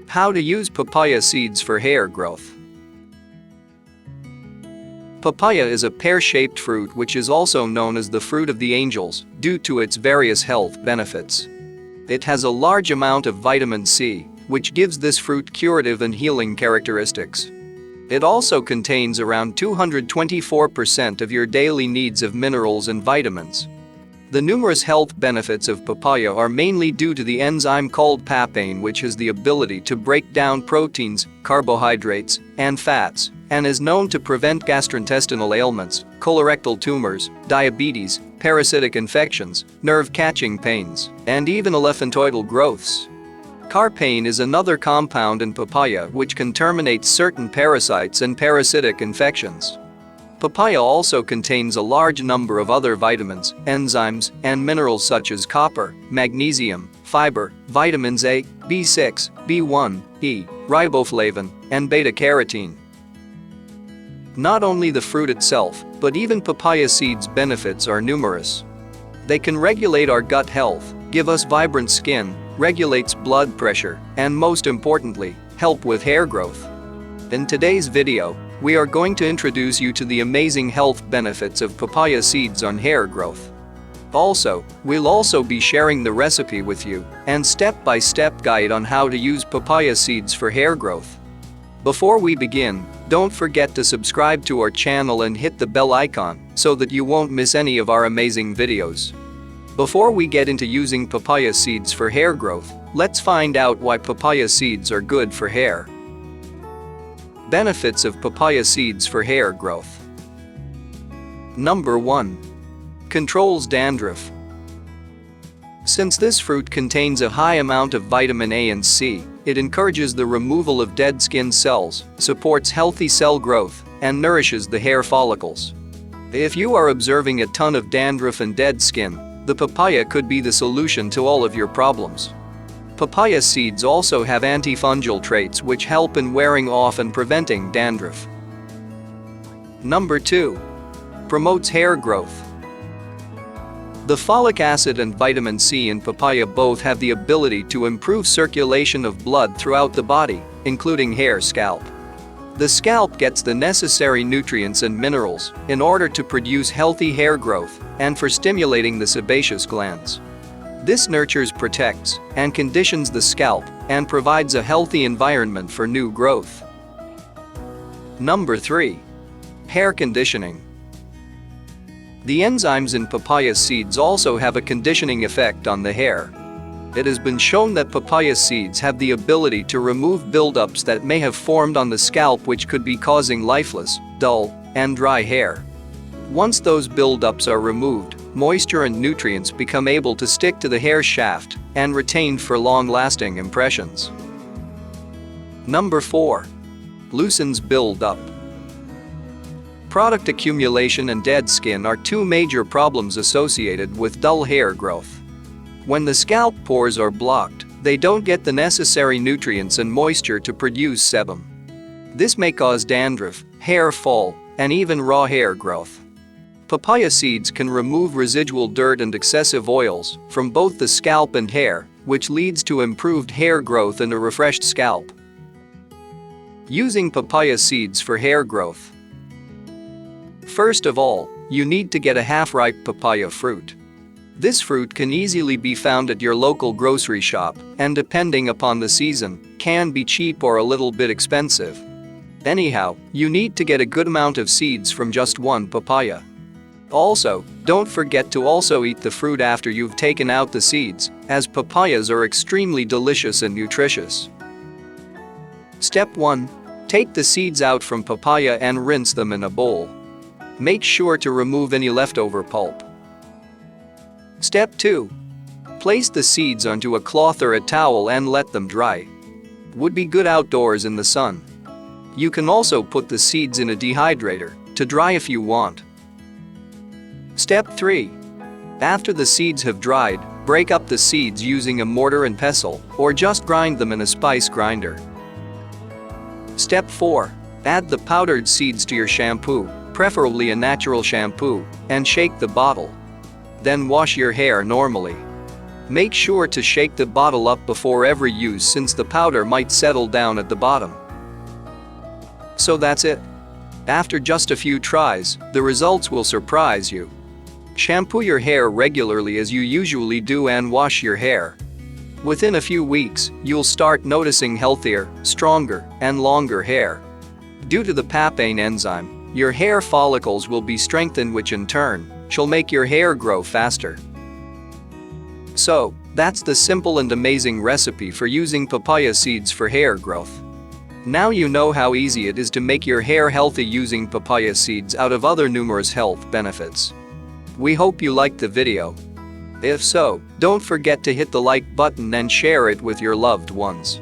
How to use papaya seeds for hair growth. Papaya is a pear-shaped fruit which is also known as the fruit of the angels due to its various health benefits. It has a large amount of vitamin C, which gives this fruit curative and healing characteristics. It also contains around 224% of your daily needs of minerals and vitamins. The numerous health benefits of papaya are mainly due to the enzyme called papain, which has the ability to break down proteins, carbohydrates, and fats, and is known to prevent gastrointestinal ailments, colorectal tumors, diabetes, parasitic infections, nerve-catching pains, and even elephantoidal growths. Carpain is another compound in papaya which can terminate certain parasites and parasitic infections. Papaya also contains a large number of other vitamins, enzymes, and minerals such as copper, magnesium, fiber, vitamins A, B6, B1, E, riboflavin, and beta-carotene. Not only the fruit itself, but even papaya seeds' benefits are numerous. They can regulate our gut health, give us vibrant skin, regulates blood pressure, and most importantly, help with hair growth. In today's video, we are going to introduce you to the amazing health benefits of papaya seeds on hair growth. We'll also be sharing the recipe with you and step-by-step guide on how to use papaya seeds for hair growth. Before we begin, don't forget to subscribe to our channel and hit the bell icon so that you won't miss any of our amazing videos. Before we get into using papaya seeds for hair growth, let's find out why papaya seeds are good for hair. Benefits of papaya seeds for hair growth. Number 1. Controls dandruff. Since this fruit contains a high amount of vitamin A and C, it encourages the removal of dead skin cells, supports healthy cell growth, and nourishes the hair follicles. If you are observing a ton of dandruff and dead skin, the papaya could be the solution to all of your problems. Papaya seeds also have antifungal traits which help in wearing off and preventing dandruff. Number 2. Promotes hair growth. The folic acid and vitamin C in papaya both have the ability to improve circulation of blood throughout the body, including hair scalp. The scalp gets the necessary nutrients and minerals in order to produce healthy hair growth and for stimulating the sebaceous glands. This nurtures, protects, and conditions the scalp and provides a healthy environment for new growth. Number 3. Hair conditioning. The enzymes in papaya seeds also have a conditioning effect on the hair. It has been shown that papaya seeds have the ability to remove buildups that may have formed on the scalp, which could be causing lifeless, dull, and dry hair. Once those buildups are removed, moisture and nutrients become able to stick to the hair shaft and retain for long-lasting impressions. Number 4. Loosens buildup. Product accumulation and dead skin are two major problems associated with dull hair growth. When the scalp pores are blocked, they don't get the necessary nutrients and moisture to produce sebum. This may cause dandruff, hair fall, and even raw hair growth. Papaya seeds can remove residual dirt and excessive oils from both the scalp and hair, which leads to improved hair growth and a refreshed scalp. Using papaya seeds for hair growth. First of all, you need to get a half-ripe papaya fruit. This fruit can easily be found at your local grocery shop and, depending upon the season, can be cheap or a little bit expensive. Anyhow, you need to get a good amount of seeds from just one papaya. Also, don't forget to also eat the fruit after you've taken out the seeds, as papayas are extremely delicious and nutritious. Step 1. Take the seeds out from papaya and rinse them in a bowl. Make sure to remove any leftover pulp. Step 2. Place the seeds onto a cloth or a towel and let them dry. Would be good outdoors in the sun. You can also put the seeds in a dehydrator to dry if you want. Step 3. After the seeds have dried, break up the seeds using a mortar and pestle or just grind them in a spice grinder. Step 4. Add the powdered seeds to your shampoo, preferably a natural shampoo, and shake the bottle. Then wash your hair normally. Make sure to shake the bottle up before every use since the powder might settle down at the bottom. So that's it. After just a few tries, the results will surprise you. Shampoo your hair regularly as you usually do and wash your hair. Within a few weeks, you'll start noticing healthier, stronger, and longer hair. Due to the papain enzyme, your hair follicles will be strengthened, which in turn shall make your hair grow faster. So, that's the simple and amazing recipe for using papaya seeds for hair growth. Now you know how easy it is to make your hair healthy using papaya seeds out of other numerous health benefits. We hope you liked the video. If so, don't forget to hit the like button and share it with your loved ones.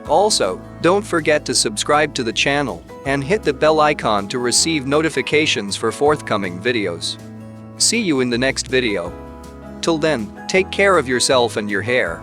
Also, don't forget to subscribe to the channel and hit the bell icon to receive notifications for forthcoming videos. See you in the next video. Till then, take care of yourself and your hair.